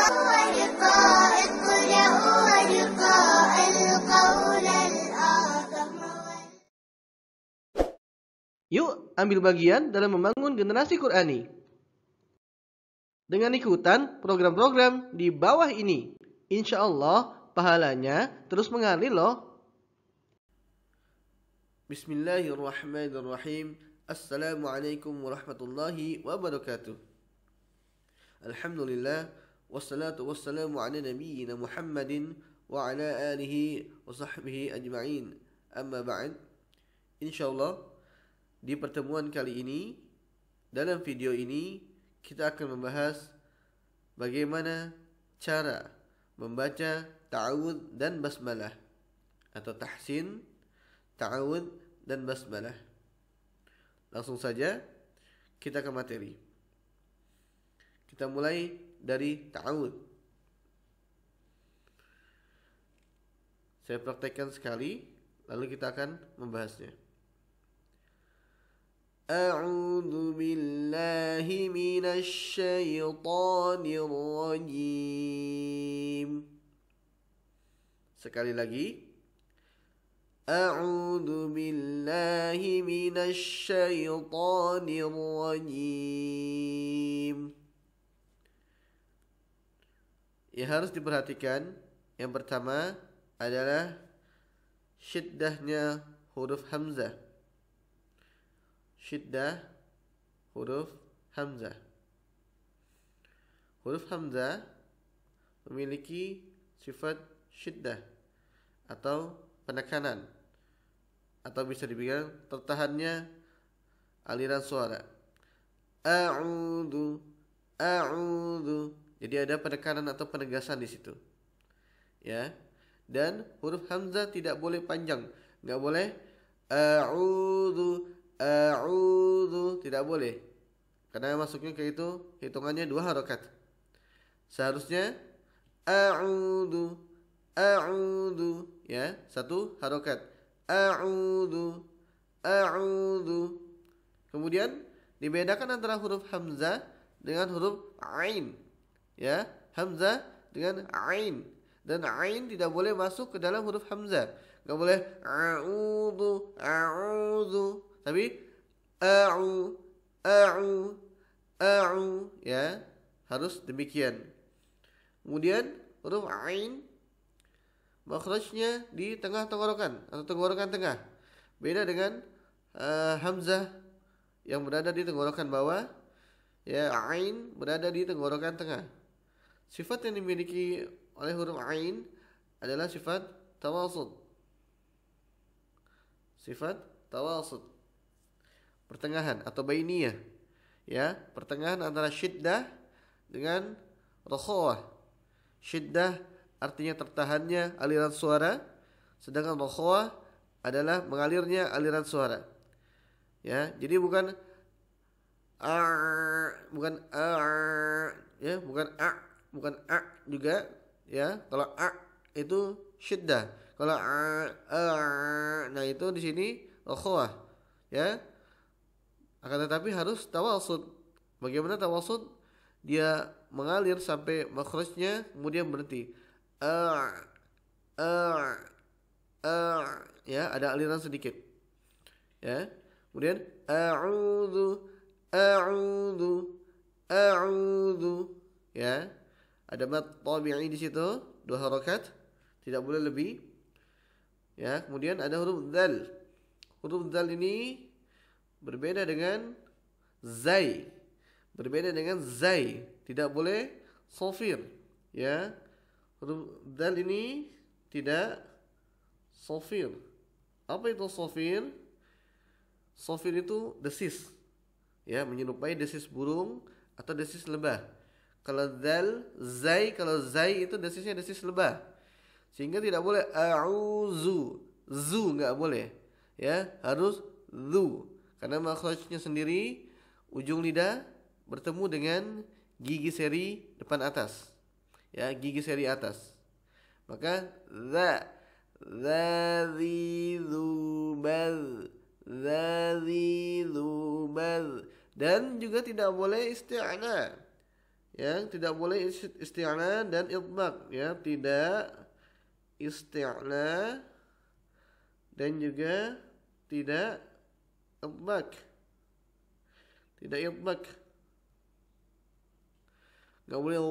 ولقاء اقرأ ولقاء القول الأعظم. Yuk ambil bagian dalam membangun generasi Qur'ani dengan ikutan program-program di bawah ini. Insya Allah pahalanya terus mengalir loh. Bismillahirrahmanirrahim. Assalamualaikum warahmatullahi wabarakatuh. Alhamdulillah, wassalatu wassalamu ala nabiyyina Muhammadin wa ala alihi wa sahbihi ajma'in. Amma ba'd. Insyaallah di pertemuan kali ini, dalam video ini kita akan membahas bagaimana cara membaca ta'awudz dan basmalah atau tahsin, ta'awudz dan basmalah. Langsung saja kita ke materi. Kita mulai dari ta'awudz. Saya praktekkan sekali, lalu kita akan membahasnya. A'udzu billahi minasy syaithanir rajim. Sekali lagi. A'udzu billahi minasy syaithanir rajim. Yang harus diperhatikan, yang pertama adalah syiddahnya huruf hamzah. Syiddah huruf hamzah. Huruf hamzah memiliki sifat syiddah atau penekanan, atau bisa dibilang tertahannya aliran suara. A'udzu, a'udzu. Jadi ada penekanan atau penegasan di situ. Ya. Dan huruf hamzah tidak boleh panjang, enggak boleh a'udzu, a'udzu, tidak boleh. Karena masuknya ke itu hitungannya 2 harokat. Seharusnya a'udzu, a'udzu, ya, 1 harokat. A'udzu, a'udzu. Kemudian dibedakan antara huruf hamzah dengan huruf ain. Ya, hamzah dengan ain. Dan ain tidak boleh masuk ke dalam huruf hamzah. Enggak boleh a'udzu, a'udzu. Tapi a'u, a'u, a'u, ya, harus demikian. Kemudian huruf ain makhrajnya di tengah tenggorokan atau tenggorokan tengah. Beda dengan hamzah yang berada di tenggorokan bawah. Ya, ain berada di tenggorokan tengah. Sifat yang dimiliki oleh huruf ain adalah sifat tawasud. Sifat tawasud, pertengahan atau bainiyah, ya, pertengahan antara syiddah dengan rakhawah. Syiddah artinya tertahannya aliran suara, sedangkan rakhawah adalah mengalirnya aliran suara. Ya, jadi bukan bukan ya, bukan juga, ya. Kalau itu syiddah, kalau nah itu di sini rakhawah, ya. Akan tetapi harus tawasud. Bagaimana tawasud? Dia mengalir sampai makhrajnya kemudian berhenti. Ya, ada aliran sedikit. Ya. Kemudian a'udzu, a'udzu, a'udzu. Ya. Ada mad tabi'i di situ, 2 harokat, tidak boleh lebih. Ya, kemudian ada huruf dzal. Huruf dzal ini berbeda dengan zai. Berbeda dengan zai, tidak boleh sofir. Ya. Huruf dzal ini tidak sofir. Apa itu sofir? Sofir itu desis. Ya, menyerupai desis burung atau desis lebah. Kalau dzal, zai, kalau zai itu desisnya desis lebah. Sehingga tidak boleh a'udzu. Zu enggak boleh. Ya, harus zu. Karena makhrajnya sendiri, ujung lidah bertemu dengan gigi seri depan atas. Ya, gigi seri atas. Maka za, zi, zu, baz, zi, zu, baz. Dan juga tidak boleh isti'la. Ya, tidak boleh isti'la dan idmak, ya, tidak isti'la dan juga tidak idmak. Tidak idmak. Enggak boleh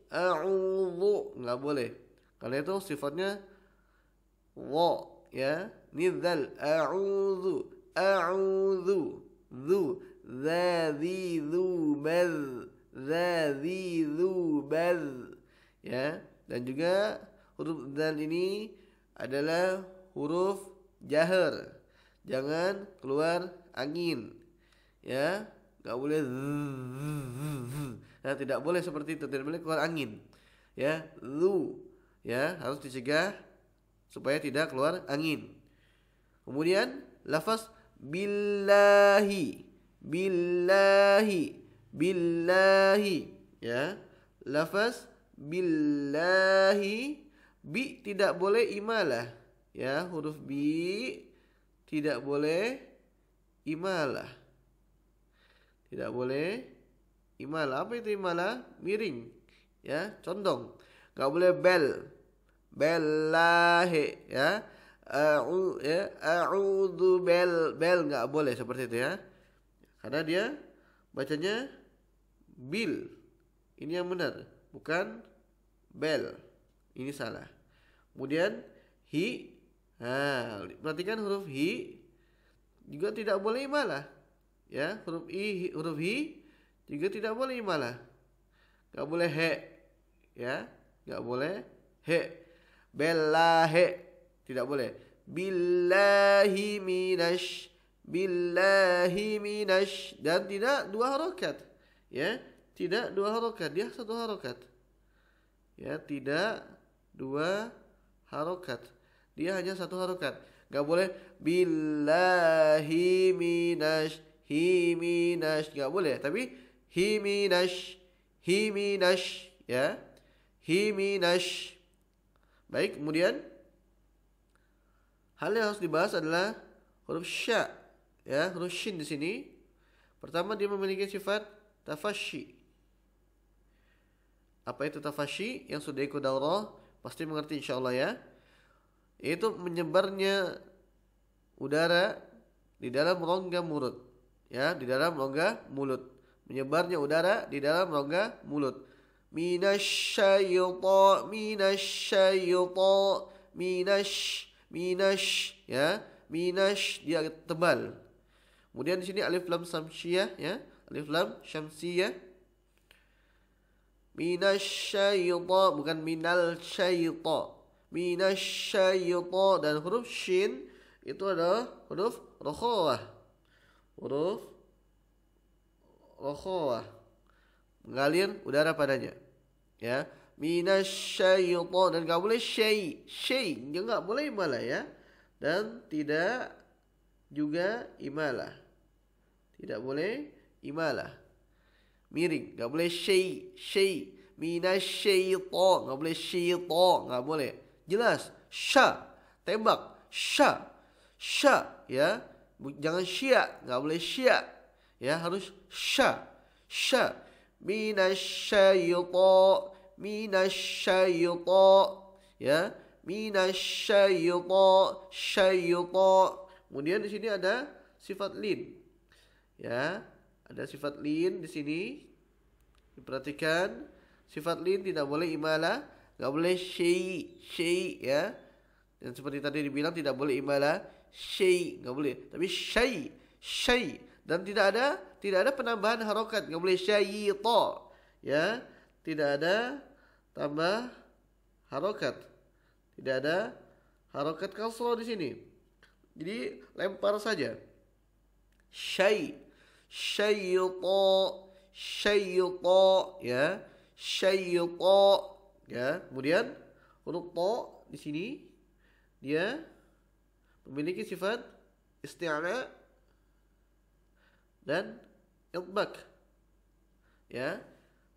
a'udzu, enggak boleh. Karena itu sifatnya wa, ya. Nidzal a'udzu dzu dzadzi dzu baz, ya. Dan juga huruf dzal ini adalah huruf jahar. Jangan keluar angin, ya. Enggak boleh nah, tidak boleh seperti itu, tidak boleh keluar angin, ya. Lu, ya, harus dicegah supaya tidak keluar angin. Kemudian lafaz billahi, ya. Lafaz billahi, bi tidak boleh imalah, ya. Huruf bi tidak boleh imalah. Tidak boleh imalah. Apa itu imalah? Miring, ya, condong. Enggak boleh bellahi, ya. A'udzu bel enggak boleh seperti itu, ya. Karena dia bacanya bil. Ini yang benar, bukan bel. Ini salah. Kemudian hi. Nah, perhatikan huruf hi juga tidak boleh imalah. Ya, huruf hi juga tidak boleh imalah. Enggak boleh he, ya. Enggak boleh he. Bellahi tidak boleh. Billahi minash, dan tidak dua harokat, ya. Tidak dua harokat, dia satu harokat, ya. Tidak dua harokat, dia hanya satu harokat. Enggak boleh billahi minash, enggak boleh. Tapi himinash, ya. Himinash. Baik, kemudian hal yang harus dibahas adalah huruf sya, ya, huruf shin di sini. Pertama, dia memiliki sifat tafashi. Apa itu tafashi? Yang sudah ikut daurah pasti mengerti insyaallah, ya. Itu menyebarnya udara di dalam rongga mulut, ya, di dalam rongga mulut. Menyebarnya udara di dalam rongga mulut. Minash, ya. Minash dia tebal. Kemudian di sini alif lam syamsiyah, ya. Alif lam syamsiyah. Minasyaiton, bukan minal syaiton. Minasyaiton, dan huruf shin itu adalah huruf rokhawah. Huruf rokhawah, mengalir udara padanya, ya. Minasyaiton, dan enggak boleh syai, dia enggak boleh imalah, ya. Dan tidak juga imalah. Tidak boleh imalah. Miring, enggak boleh syai. Minasyaiton, enggak boleh syaiton, enggak boleh. Jelas, sya, tembak, sya, ya. Jangan syia, enggak boleh syia, ya, harus sya. Minasyaiton, ya. Minasyaiton. Kemudian di sini ada sifat lin, ya. Ada sifat lin di sini. Diperhatikan, sifat lin tidak boleh imalah, enggak boleh syai, ya. Dan seperti tadi dibilang tidak boleh imalah syai, enggak boleh. Tapi syai, dan tidak ada penambahan harokat, enggak boleh syaita, ya. Tidak ada tambah harokat. Tidak ada harokat kasrah di sini. Jadi lempar saja. Syai'ta, ya. Syai'ta, ya. Kemudian huruf ta di sini dia memiliki sifat isti'la dan idmak, ya.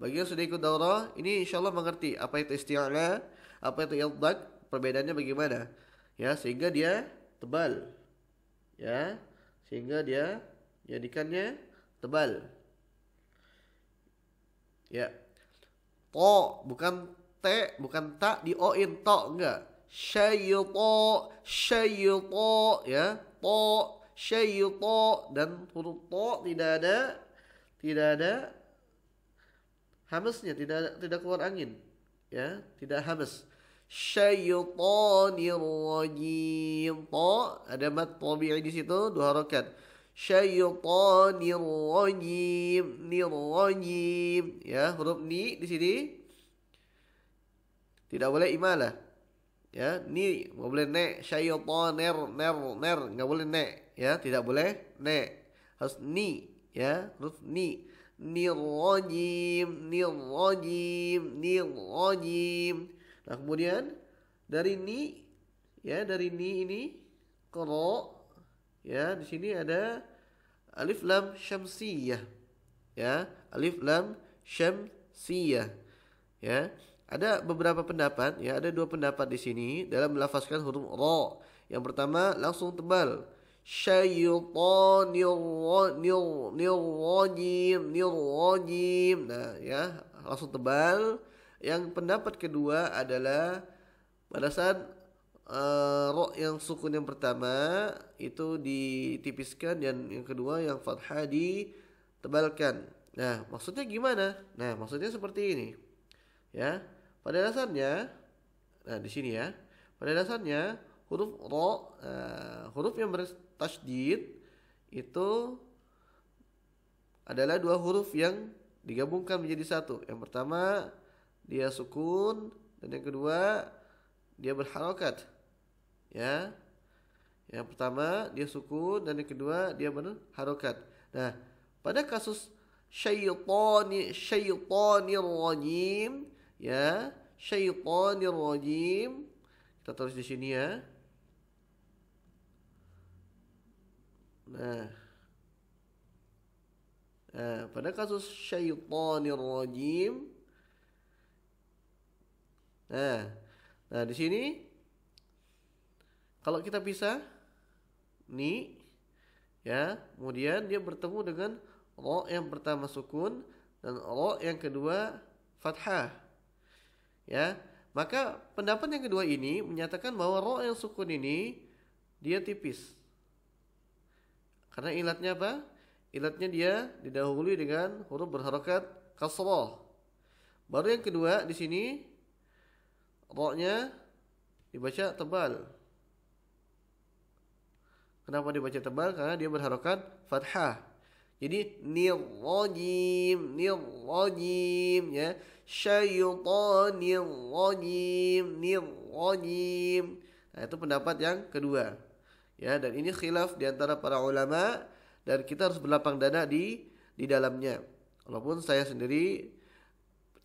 Bagi yang sudah ikut daurah ini insyaallah mengerti apa itu isti'la, apa itu idmak, perbedaannya bagaimana, ya, sehingga dia tebal, ya, sehingga dia jadikannya tebal, ya. To, bukan T, bukan tak di O-in, to, enggak. Syai'to, ya. To, syai'to, dan huruf to tidak ada hamesnya, tidak keluar angin, ya, tidak hames. Syaitonir rajim. To ada mat tabi'i di situ, dua harakat. Syaitonir rajim, nirrajim, ya, huruf ni di sini tidak boleh imalah, ya, ni nggak boleh ne. Syaitonir ner nggak boleh ne, ya, tidak boleh ne, harus ni, ya, huruf ni. Nirrajim, nirrajim, nirrajim. Nah, kemudian dari ni, ya, dari ni ini qara, ya, di sini ada alif lam syamsiyah, ya, alif lam syamsiyah, ya. Ada beberapa pendapat, ya, ada dua pendapat di sini dalam melafazkan huruf ra. Yang pertama langsung tebal, nirrajim. Nah, ya, langsung tebal. Yang pendapat kedua adalah pada saat ro yang sukun yang pertama itu ditipiskan, dan yang kedua yang fathah ditebalkan. Nah, maksudnya gimana? Nah, maksudnya seperti ini. Ya. Pada dasarnya, nah di sini, ya. Pada dasarnya huruf ro, huruf yang bertasydid itu adalah dua huruf yang digabungkan menjadi satu. Yang pertama dia sukun, dan yang kedua dia berharokat, ya. Yang pertama dia sukun, dan yang kedua dia berharokat. Nah, pada kasus syaitonir rajim, ya, syaitonir rajim, kita tulis di sini, ya. Nah, pada kasus syaitonir rajim, nah di sini kalau kita pisah ni, ya, kemudian dia bertemu dengan ro yang pertama sukun dan ro yang kedua fathah, ya. Maka pendapat yang kedua ini menyatakan bahwa ro yang sukun ini dia tipis. Karena ilatnya apa? Ilatnya dia didahului dengan huruf berharakat kasrah. Baru yang kedua di sini ro-nya dibaca tebal. Kenapa dibaca tebal? Karena dia berharakat fathah. Jadi nirrajim, ya. Syaitonir rajim. Nah, itu pendapat yang kedua. Ya, dan ini khilaf di antara para ulama, dan kita harus berlapang dada di dalamnya. Walaupun saya sendiri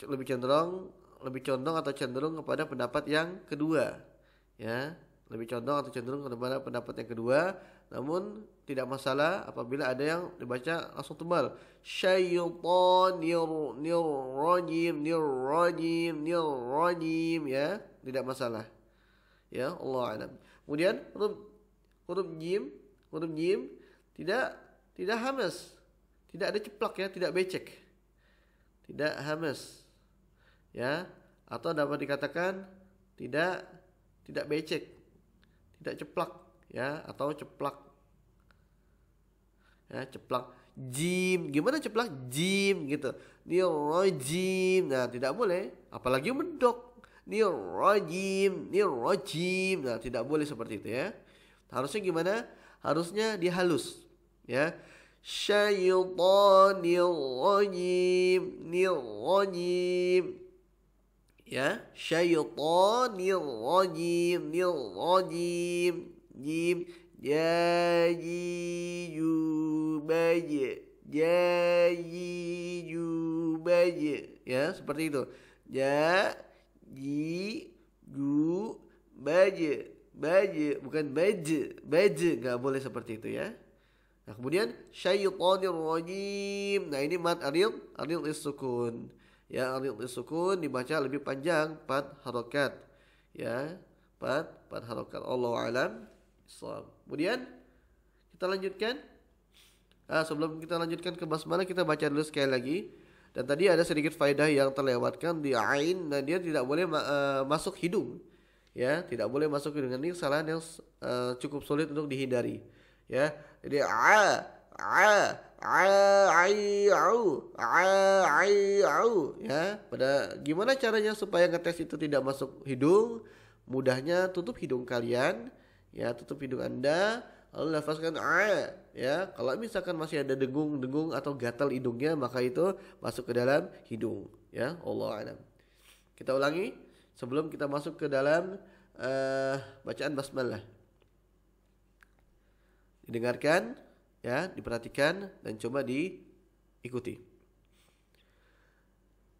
lebih condong atau cenderung kepada pendapat yang kedua, ya, lebih condong atau cenderung kepada pendapat yang kedua. Namun tidak masalah apabila ada yang dibaca langsung tebal, syaitonir rajim, ya, tidak masalah, ya, Allah alam. Kemudian huruf jim tidak hamas, tidak ada ceplak, ya, tidak becek, tidak hamas, ya, atau dapat dikatakan tidak becek, tidak ceplak, ya, atau ceplak, ya, ceplak. Jim, gimana ceplak jim gitu, nirrajim, nah tidak boleh, apalagi mendok, nirrajim, nah tidak boleh seperti itu, ya. Harusnya gimana? Harusnya dihalus, ya. Syaitonir rajim, ya. Syaitonir rajim, jim, jajijubaj, ya, seperti itu. Jajijubaj, bukan baje, nggak boleh seperti itu, ya. Nah, kemudian syaitonir rajim. Nah, ini mad aril is-sukun. Ya, aril is-sukun dibaca lebih panjang 4 harokat. Ya, 4 harokat. Allahu a'lam. Kemudian kita lanjutkan. Sebelum kita lanjutkan ke basmalah, kita baca dulu sekali lagi. Dan tadi ada sedikit faedah yang terlewatkan di ain, dan dia tidak boleh masuk hidung. Ya, tidak boleh masuk hidung. Ini kesalahan yang cukup sulit untuk dihindari. Ya, jadi ya, pada gimana caranya supaya ngetes itu tidak masuk hidung? Mudahnya tutup hidung kalian, ya, tutup hidung Anda, lalu lafazkan ya. Kalau misalkan masih ada dengung-dengung atau gatal hidungnya, maka itu masuk ke dalam hidung, ya. Allahu a'lam. Kita ulangi sebelum kita masuk ke dalam bacaan basmalah. Didengarkan, ya, diperhatikan dan coba diikuti.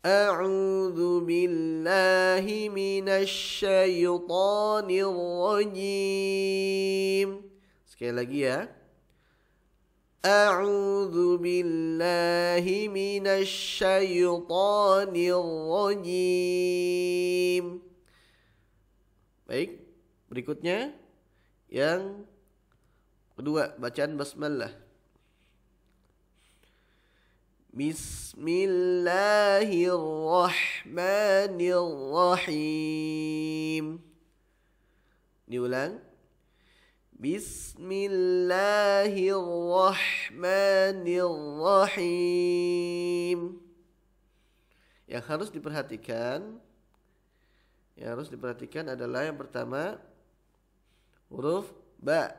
A'udzu billahi minasy syaithanir rajim. Sekali lagi ya. A'udzu billahi minasy syaithanir rajim. Baik, berikutnya yang kedua, bacaan basmalah. Bismillahirrahmanirrahim. Diulang. Bismillahirrahmanirrahim. Yang harus diperhatikan adalah yang pertama huruf ba.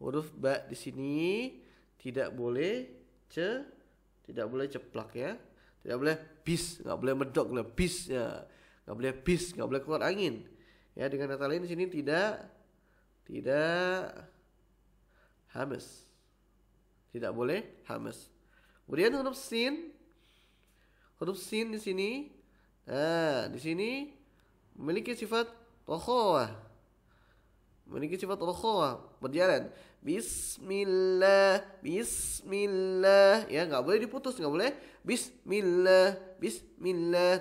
Huruf ba di sini tidak boleh ceplak, ya. Tidak boleh bis, enggak boleh medok, enggak bis ya. Enggak boleh bis, enggak boleh keluar angin. Ya, dengan kata lain di sini tidak hamas. Tidak boleh hamas. Kemudian huruf sin. Huruf sin di sini, nah, di sini memiliki sifat rokhawah. Berjalan. Bismillah, ya, nggak boleh diputus, nggak boleh bismillah,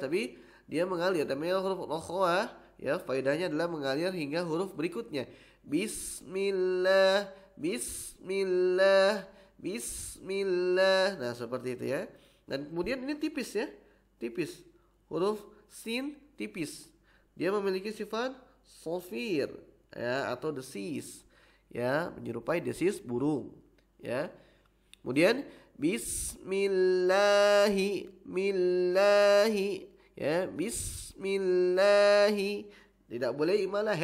tapi dia mengalir. Namanya huruf rokhawah, ya, faedahnya adalah mengalir hingga huruf berikutnya. Bismillah. Nah, seperti itu ya. Dan kemudian ini tipis, ya, tipis. Huruf sin tipis. Dia memiliki sifat sofir, ya, atau desis, ya, menyerupai desis burung, ya. Kemudian bismillahi, ya, bismillahi. Tidak boleh imalah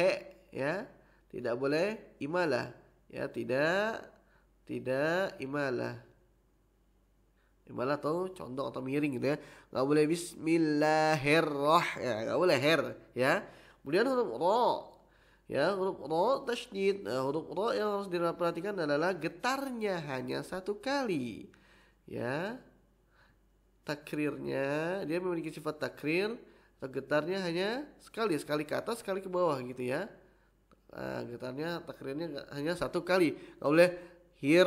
ya. Tidak boleh imalah, ya, tidak imalah. Imalah atau condong atau miring gitu ya. Enggak boleh bismillahirrahmanirrahim, ya, enggak boleh ya. Kemudian huruf ra. Ya, huruf ra tasydid. Nah, huruf ra yang harus diperhatikan adalah getarnya hanya satu kali. Ya. Takrirnya, dia memiliki sifat takrir. Getarnya hanya sekali ke atas, sekali ke bawah gitu ya. Nah, getarnya, takrirnya hanya satu kali. Enggak boleh hir.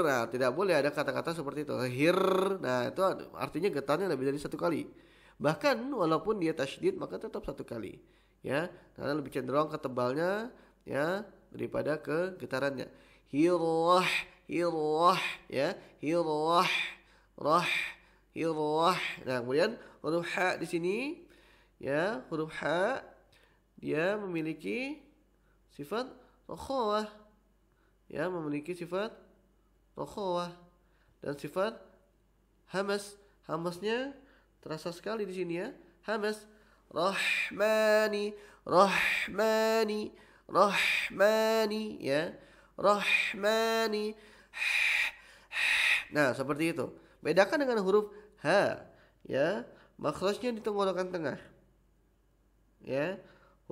Nah, tidak boleh ada kata-kata seperti itu. Hir. Nah, itu artinya getarnya lebih dari satu kali. Bahkan walaupun dia tasydid, maka tetap satu kali. Ya, karena lebih cenderung ke tebalnya, ya, daripada ke getarannya. Hirrah, ya, hirrah. Nah, kemudian huruf ha di sini, ya, huruf ha dia memiliki sifat rokhawah, ya, memiliki sifat rokhawah dan sifat hamas. Hamasnya terasa sekali di sini, ya, hamas. Rahmani, ya, rahmani. Nah, seperti itu. Bedakan dengan huruf ha, ya, makhrajnya di tenggorokan tengah. Ya,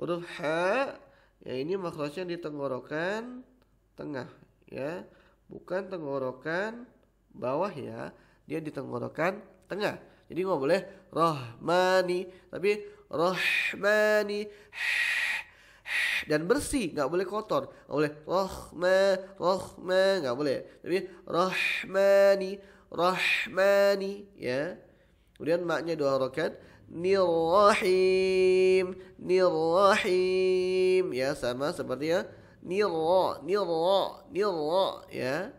huruf ha, ya, ini makhrajnya di tenggorokan tengah, ya, bukan tenggorokan bawah, ya, dia di tenggorokan tengah. Jadi nggak boleh rahmani, tapi rahmani, dan bersih, nggak boleh kotor, nggak boleh rahma, nggak boleh, tapi rahmani, ya. Kemudian maknya dua harakat. Nirrahim, ya, sama seperti ya nirra, ya.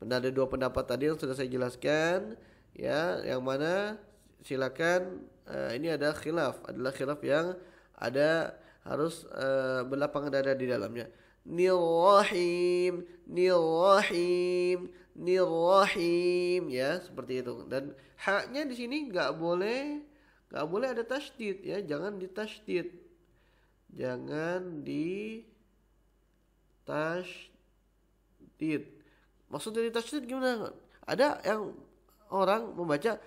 Ada dua pendapat tadi yang sudah saya jelaskan, ya, yang mana silakan ini adalah khilaf yang ada harus berlapang dada di dalamnya. Nirrahim, nirrahim, nirrahim, ya, seperti itu. Dan haknya di sini nggak boleh ada tasydid, ya, jangan ditasydid. Jangan ditasydid. Maksud dari tasydid gimana? Ada yang orang membaca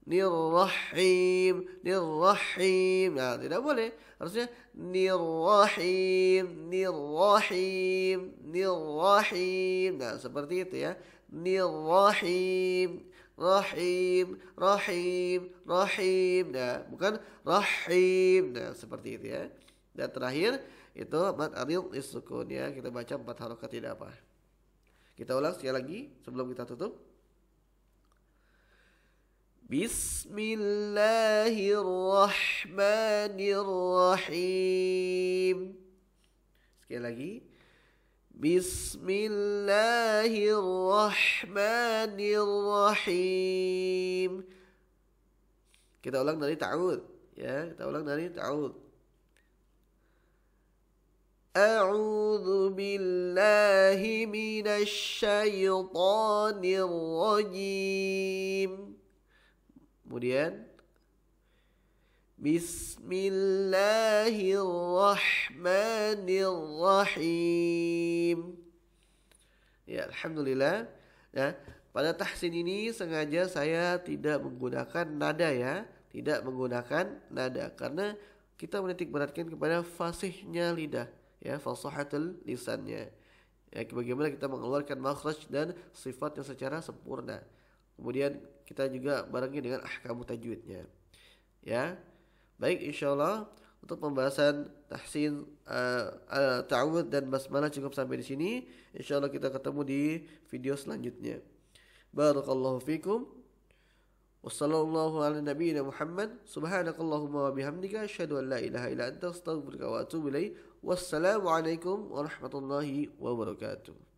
nirrahim, nirrahim. Nah, tidak boleh. Harusnya nirrahim, nirrahim, nirrahim. Nah, seperti itu ya. Nirrahim, rahim, rahim, rahim. Nah, bukan rahim. Nah, seperti itu ya. Dan terakhir itu mad aril lisukun, ya. Kita baca 4 harokat, tidak apa. Kita ulang sekali lagi sebelum kita tutup. Bismillahirrahmanirrahim. Sekali lagi. Bismillahirrahmanirrahim. Kita ulang dari ta'ud, ya. Kita ulang dari ta'ud. A'udzu billahi minasy syaithanir rajim. Kemudian Bismillahirrahmanirrahim. Ya, alhamdulillah. Ya, pada tahsin ini sengaja saya tidak menggunakan nada, ya. Tidak menggunakan nada karena kita menitik beratkan kepada fasihnya lidah, ya, fasahatul lisannya. Ya, bagaimana kita mengeluarkan makhraj dan sifatnya secara sempurna. Kemudian kita juga barengi dengan ahkam tajwidnya. Ya. Baik, insyaallah untuk pembahasan tahsin, ta'awudz dan basmalah cukup sampai di sini. Insyaallah kita ketemu di video selanjutnya. Barakallahu fikum. Wassallallahu ala nabiyyina Muhammad. Subhanakallahumma wa bihamdika asyhadu an la ilaha illa anta astaghfiruka wa atubu ilaik. Wassalamu alaikum warahmatullahi wabarakatuh.